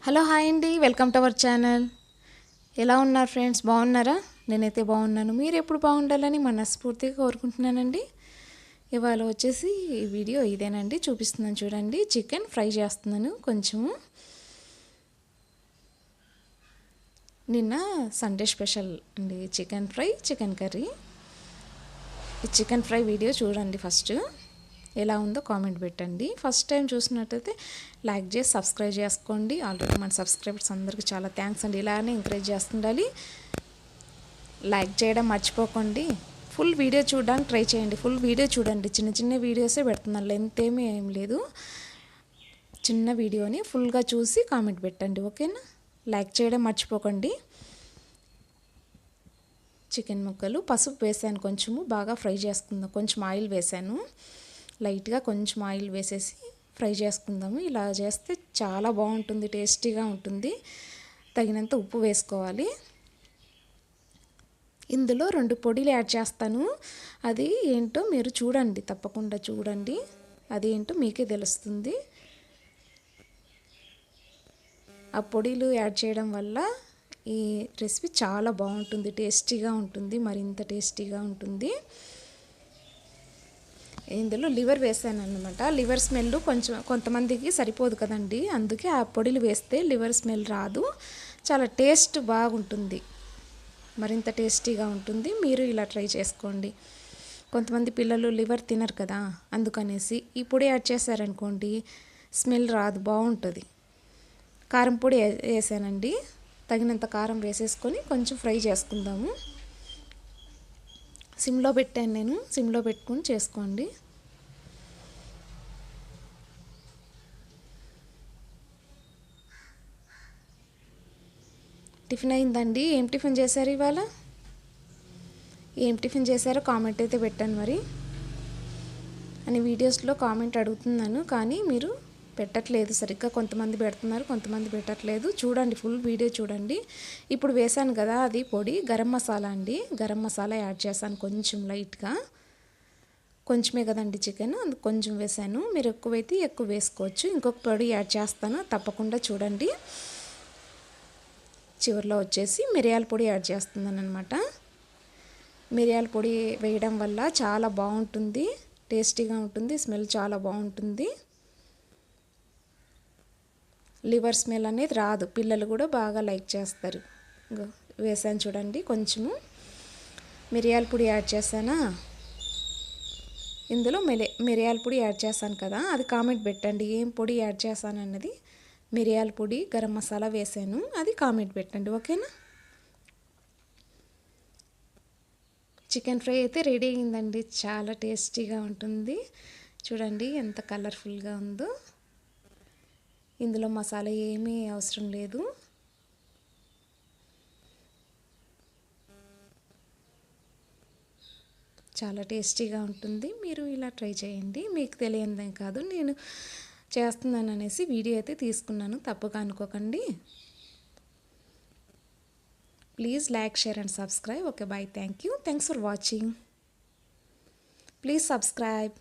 Hello hi అండి, welcome to our channel. ఎలా ఉన్నారు ఫ్రెండ్స్? బాగున్నారా? నేనైతే బాగున్నాను. మీరు ఎప్పుడు బాగుండాలని మనస్ఫూర్తిగా కోరుకుంటున్నానండి. ఇవాళ వచ్చేసి ఈ వీడియో ఇదేనండి, చూపిస్తున్నాను చూడండి. చికెన్ ఫ్రై చేస్తున్నాను కొంచెము. నిన్న సండే స్పెషల్ అండి, చికెన్ ఫ్రై, చికెన్ కర్రీ. ఈ చికెన్ ఫ్రై వీడియో చూడండి. ఫస్ట్ ఎలా ఉందో కామెంట్ పెట్టండి. ఫస్ట్ టైం చూసినట్టయితే లైక్ చేసి సబ్స్క్రైబ్ చేసుకోండి. ఆల్రెడీ మన సబ్స్క్రైబర్స్ అందరికీ చాలా థ్యాంక్స్ అండి. ఇలానే ఎంకరేజ్ చేస్తుండాలి. లైక్ చేయడం మర్చిపోకండి. ఫుల్ వీడియో చూడడానికి ట్రై చేయండి. ఫుల్ వీడియో చూడండి. చిన్న చిన్న వీడియోసే పెడుతున్నాను, లెంత్ ఏం లేదు. చిన్న వీడియోని ఫుల్గా చూసి కామెంట్ పెట్టండి, ఓకేనా? లైక్ చేయడం మర్చిపోకండి. చికెన్ ముక్కలు పసుపు వేసాను, కొంచెము బాగా ఫ్రై చేసుకుందాం. కొంచెం ఆయిల్ వేసాను, లైట్గా కొంచెం ఆయిల్ వేసేసి ఫ్రై చేసుకుందాము. ఇలా చేస్తే చాలా బాగుంటుంది, టేస్టీగా ఉంటుంది. తగినంత ఉప్పు వేసుకోవాలి. ఇందులో 2 పొడిలు యాడ్ చేస్తాను. అది ఏంటో మీరు చూడండి, తప్పకుండా చూడండి. అది ఏంటో మీకే తెలుస్తుంది. ఆ పొడిలు యాడ్ చేయడం వల్ల ఈ రెసిపీ చాలా బాగుంటుంది, టేస్టీగా ఉంటుంది, మరింత టేస్టీగా ఉంటుంది. ఇందులో లివర్ వేసాను అన్నమాట. లివర్ స్మెల్ కొంచెం కొంతమందికి సరిపోదు కదండి, అందుకే ఆ పొడిలు వేస్తే లివర్ స్మెల్ రాదు. చాలా టేస్ట్ బాగుంటుంది, మరింత టేస్టీగా ఉంటుంది. మీరు ఇలా ట్రై చేసుకోండి. కొంతమంది పిల్లలు లివర్ తినరు కదా, అందుకనేసి ఈ పొడి యాడ్ చేశారనుకోండి స్మెల్ రాదు, బాగుంటుంది. కారం పొడి వేసానండి. తగినంత కారం వేసేసుకొని కొంచెం ఫ్రై చేసుకుందాము. సిమ్లో పెట్టాను నేను, సిమ్లో పెట్టుకొని చేసుకోండి. టిఫిన్ అయిందండి. ఏం టిఫిన్ చేశారు ఇవాళ? ఏం టిఫిన్ చేశారో కామెంట్ అయితే పెట్టండి మరి. అని వీడియోస్లో కామెంట్ అడుగుతున్నాను, కానీ మీరు పెట్టట్లేదు సరిగ్గా. కొంతమంది పెడుతున్నారు, కొంతమంది పెట్టట్లేదు. చూడండి, ఫుల్ వీడియో చూడండి. ఇప్పుడు వేసాను కదా అది పొడి, గరం మసాలా అండి. గరం మసాలా యాడ్ చేశాను కొంచెం లైట్గా. కొంచెమే కదండి చికెన్, అందుకు కొంచెం వేసాను. మీరు ఎక్కువైతే ఎక్కువ వేసుకోవచ్చు. ఇంకొక పొడి యాడ్ చేస్తాను, తప్పకుండా చూడండి. చివరిలో వచ్చేసి మిరియాల పొడి యాడ్ చేస్తున్నాను అనమాట. మిరియాల పొడి వేయడం వల్ల చాలా బాగుంటుంది, టేస్టీగా ఉంటుంది, స్మెల్ చాలా బాగుంటుంది. లివర్ స్మెల్ అనేది రాదు, పిల్లలు కూడా బాగా లైక్ చేస్తారు. వేసాను చూడండి, కొంచెము మిరియాల పొడి యాడ్ చేశానా. ఇందులో మిరియాల పొడి యాడ్ చేశాను కదా, అది కామెంట్ పెట్టండి ఏం పొడి యాడ్ చేశాను అన్నది. మిరియాల పొడి, గరం మసాలా వేసాను, అది కామెంట్ పెట్టండి, ఓకేనా? చికెన్ ఫ్రై అయితే రెడీ అయిందండి. చాలా టేస్టీగా ఉంటుంది. చూడండి ఎంత కలర్ఫుల్గా ఉందో. ఇందులో మసాలా ఏమీ అవసరం లేదు. చాలా టేస్టీగా ఉంటుంది. మీరు ఇలా ట్రై చేయండి. మీకు తెలియనిదేం కాదు, నేను చేస్తున్నాను అనేసి వీడియో అయితే తీసుకున్నాను, తప్పుగా అనుకోకండి. Please like, share and subscribe. Okay, bye. Thank you. Thanks for watching. Please subscribe.